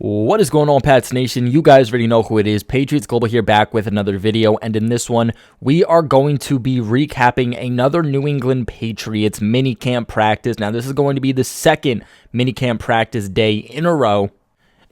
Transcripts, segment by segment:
What is going on, Pats Nation? You guys already know who it is. Patriots Global here, back with another video, and in this one, we are going to be recapping another New England Patriots minicamp practice. Now, this is going to be the second minicamp practice day in a row.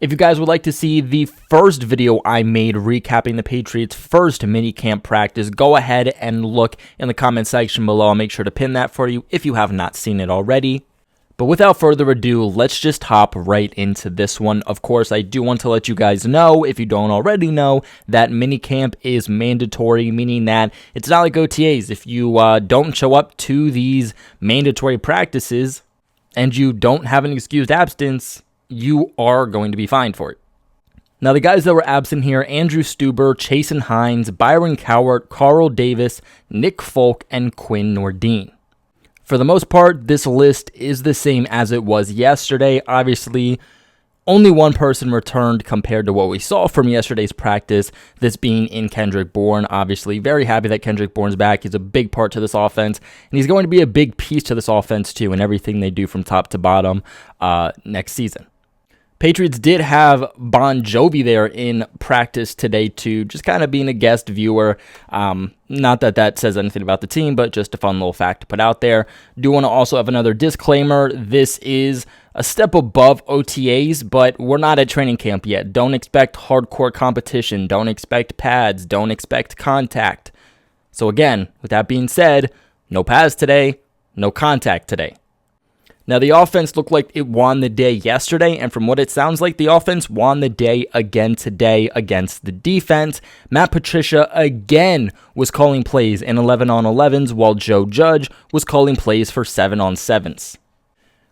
If you guys would like to see the first video I made recapping the Patriots' first minicamp practice, go ahead and look in the comment section below. I'll make sure to pin that for you if you have not seen it already. But without further ado, let's just hop right into this one. Of course, I do want to let you guys know, if you don't already know, that minicamp is mandatory, meaning that it's not like OTAs. If you don't show up to these mandatory practices and you don't have an excused absence, you are going to be fined for it. Now, the guys that were absent here: Andrew Stuber, Chasen Hines, Byron Cowart, Carl Davis, Nick Folk, and Quinn Nordine. For the most part, this list is the same as it was yesterday. Obviously, only one person returned compared to what we saw from yesterday's practice, this being in Kendrick Bourne. Obviously, very happy that Kendrick Bourne's back. He's a big part to this offense, and he's going to be a big piece to this offense too, and everything they do from top to bottom next season. Patriots did have Bon Jovi there in practice today too, just kind of being a guest viewer. Not that that says anything about the team, but just a fun little fact to put out there. Do want to also have another disclaimer. This is a step above OTAs, but we're not at training camp yet. Don't expect hardcore competition. Don't expect pads. Don't expect contact. So again, with that being said, no pads today, no contact today. Now, the offense looked like it won the day yesterday, and from what it sounds like, the offense won the day again today against the defense. Matt Patricia again was calling plays in 11-on-11s, while Joe Judge was calling plays for 7-on-7s.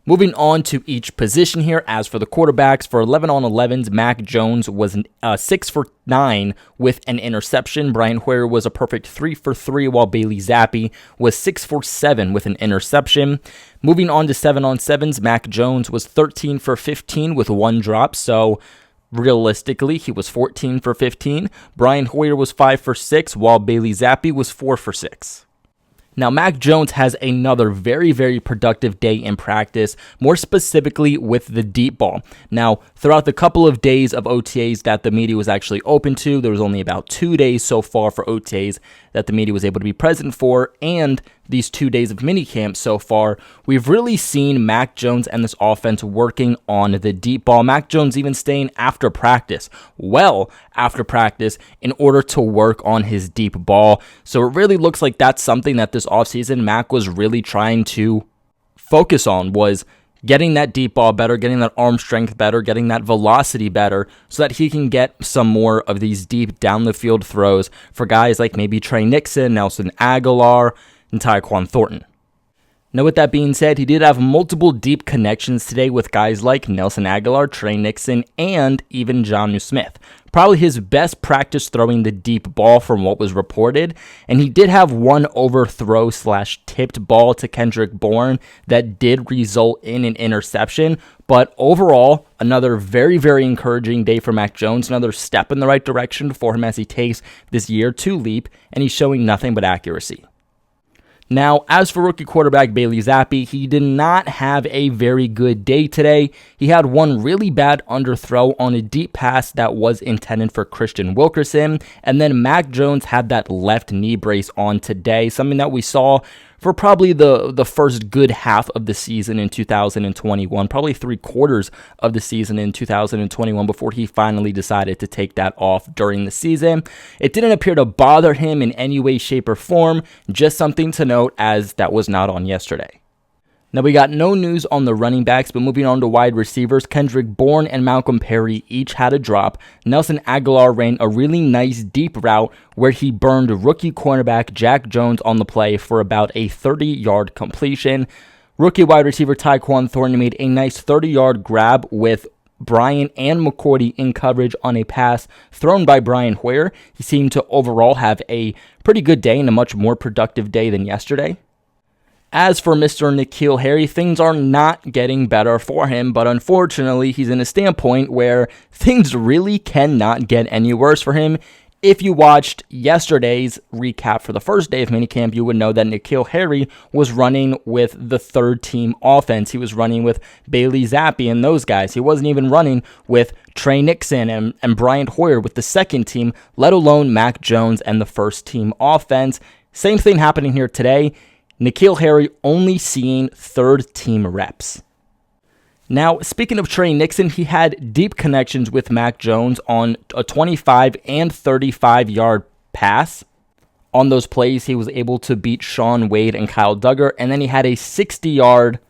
Moving on to each position here, as for the quarterbacks, for 11-on-11s, Mac Jones was 6 for 9 with an interception. Brian Hoyer was a perfect 3 for 3, while Bailey Zappy was 6 for 7 with an interception. Moving on to 7-on-7s, Mac Jones was 13 for 15 with one drop, so realistically, he was 14 for 15. Brian Hoyer was 5 for 6, while Bailey Zappy was 4 for 6. Now, Mac Jones has another very, very productive day in practice, more specifically with the deep ball. Now, throughout the couple of days of OTAs that the media was actually open to, there was only about 2 days so far for OTAs that the media was able to be present for, and these 2 days of minicamp so far, we've really seen Mac Jones and this offense working on the deep ball. Mac Jones even staying after practice, well after practice, in order to work on his deep ball. So it really looks like that's something that this offseason Mac was really trying to focus on, was getting that deep ball better, getting that arm strength better, getting that velocity better, so that he can get some more of these deep down the field throws for guys like maybe Tre Nixon, Nelson Aguilar, and Tyquan Thornton. Now, with that being said, he did have multiple deep connections today with guys like Nelson Aguilar, Tre Nixon, and even Jonnu Smith. Probably his best practice throwing the deep ball from what was reported, and he did have one overthrow / tipped ball to Kendrick Bourne that did result in an interception. But overall, another very, very encouraging day for Mac Jones, another step in the right direction for him as he takes this year 2 leap, and he's showing nothing but accuracy. Now, as for rookie quarterback Bailey Zappy, he did not have a very good day today. He had one really bad underthrow on a deep pass that was intended for Christian Wilkerson, and then Mac Jones had that left knee brace on today, something that we saw for probably the first good half of the season in 2021, probably 3/4 of the season in 2021 before he finally decided to take that off during the season. It didn't appear to bother him in any way, shape, or form, just something to note as that was not on yesterday. Now, we got no news on the running backs, but moving on to wide receivers, Kendrick Bourne and Malcolm Perry each had a drop. Nelson Aguilar ran a really nice deep route where he burned rookie cornerback Jack Jones on the play for about a 30-yard completion. Rookie wide receiver Tyquan Thornton made a nice 30-yard grab with Brian and McCourty in coverage on a pass thrown by Brian Hoyer. He seemed to overall have a pretty good day and a much more productive day than yesterday. As for Mr. N'Keal Harry, things are not getting better for him, but unfortunately, he's in a standpoint where things really cannot get any worse for him, If you watched yesterday's recap for the first day of minicamp, you would know that N'Keal Harry was running with the third team offense. He was running with Bailey Zappy and those guys. He wasn't even running with Tre Nixon and Bryant Hoyer with the second team, let alone Mac Jones and the first team offense. Same thing happening here today. N'Keal Harry only seeing third team reps. Now, speaking of Tre Nixon, he had deep connections with Mac Jones on a 25 and 35-yard pass. On those plays, he was able to beat Shaun Wade and Kyle Duggar, and then he had a 60-yard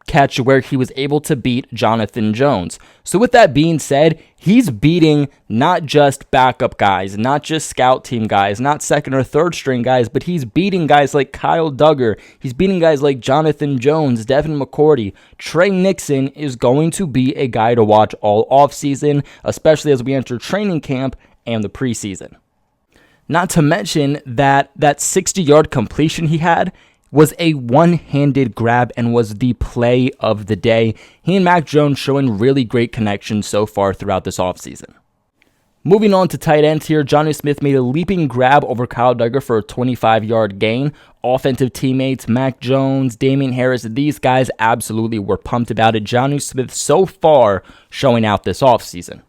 catch where he was able to beat Jonathan Jones. So with that being said, he's beating not just backup guys, not just scout team guys, not second or third string guys, but he's beating guys like Kyle Duggar. He's beating guys like Jonathan Jones, Devin McCourty. Tre Nixon is going to be a guy to watch all offseason, especially as we enter training camp and the preseason. Not to mention that 60-yard completion he had was a one-handed grab and was the play of the day. He and Mac Jones showing really great connections so far throughout this offseason. Moving on to tight ends here, Jonnu Smith made a leaping grab over Kyle Duggar for a 25-yard gain. Offensive teammates, Mac Jones, Damien Harris, these guys absolutely were pumped about it. Jonnu Smith so far showing out this offseason.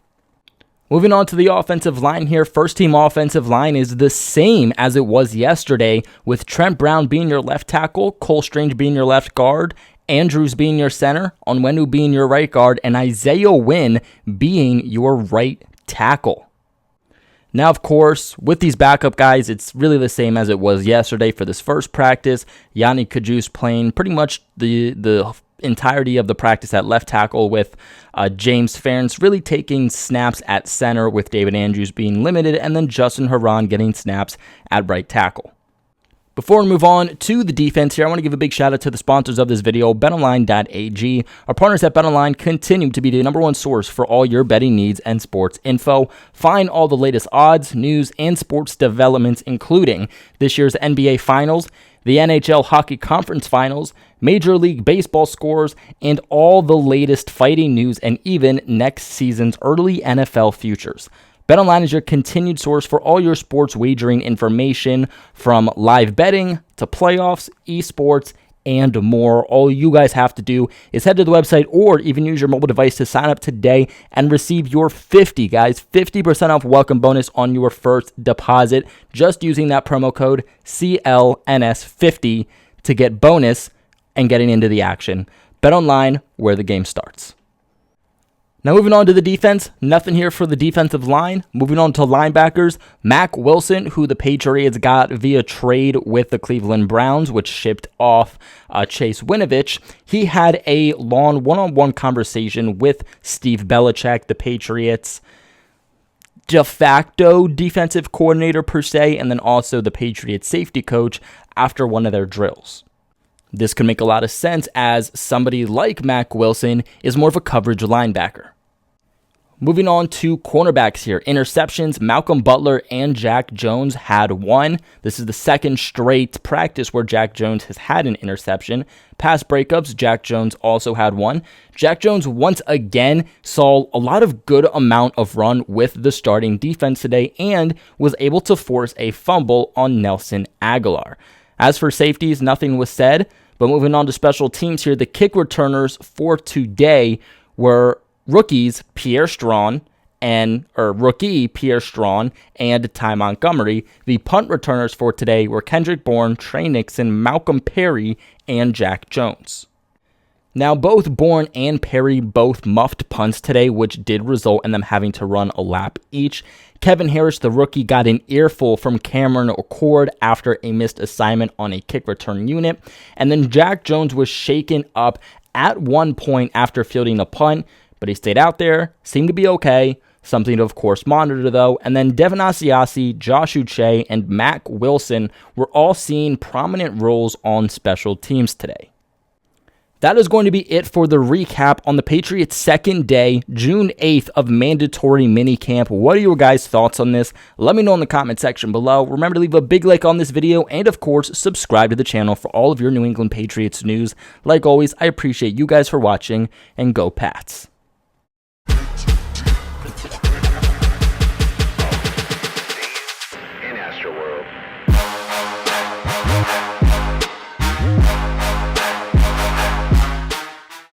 Moving on to the offensive line here, first team offensive line is the same as it was yesterday, with Trent Brown being your left tackle, Cole Strange being your left guard, Andrews being your center, Onwenu being your right guard, and Isaiah Wynn being your right tackle. Now, of course, with these backup guys, it's really the same as it was yesterday for this first practice. Yanni Kajus playing pretty much the entirety of the practice at left tackle, with James Ferentz really taking snaps at center, with David Andrews being limited, and then Justin Herron getting snaps at right tackle. Before we move on to the defense here, I want to give a big shout out to the sponsors of this video, betonline.ag. Our partners at BetOnline continue to be the #1 source for all your betting needs and sports info. Find all the latest odds, news, and sports developments, including this year's NBA Finals, the NHL Hockey Conference Finals, Major League Baseball scores, and all the latest fighting news, and even next season's early NFL futures. BetOnline is your continued source for all your sports wagering information, from live betting to playoffs, esports, and more. All you guys have to do is head to the website or even use your mobile device to sign up today and receive your 50% off welcome bonus on your first deposit, just using that promo code CLNS50 to get bonus and getting into the action. BetOnline, where the game starts. Now moving on to the defense, nothing here for the defensive line. Moving on to linebackers, Mack Wilson, who the Patriots got via trade with the Cleveland Browns, which shipped off Chase Winovich. He had a long one-on-one conversation with Steve Belichick, the Patriots' de facto defensive coordinator per se, and then also the Patriots safety coach after one of their drills. This could make a lot of sense, as somebody like Mack Wilson is more of a coverage linebacker. Moving on to cornerbacks here. Interceptions, Malcolm Butler and Jack Jones had one. This is the second straight practice where Jack Jones has had an interception. Pass breakups, Jack Jones also had one. Jack Jones once again saw a lot of good amount of run with the starting defense today and was able to force a fumble on Nelson Aguilar. As for safeties, nothing was said, but moving on to special teams here, the kick returners for today were rookie Pierre Strachan and Ty Montgomery. The punt returners for today were Kendrick Bourne, Tre Nixon, Malcolm Perry, and Jack Jones. Now, both Bourne and Perry both muffed punts today, which did result in them having to run a lap each. Kevin Harris, the rookie, got an earful from Cameron Accord after a missed assignment on a kick return unit. And then Jack Jones was shaken up at one point after fielding a punt, but he stayed out there, seemed to be okay. Something to, of course, monitor, though. And then Devin Asiasi, Josh Uche, and Mack Wilson were all seeing prominent roles on special teams today. That is going to be it for the recap on the Patriots' second day, June 8th of mandatory minicamp. What are your guys' thoughts on this? Let me know in the comment section below. Remember to leave a big like on this video and, of course, subscribe to the channel for all of your New England Patriots news. Like always, I appreciate you guys for watching, and go Pats.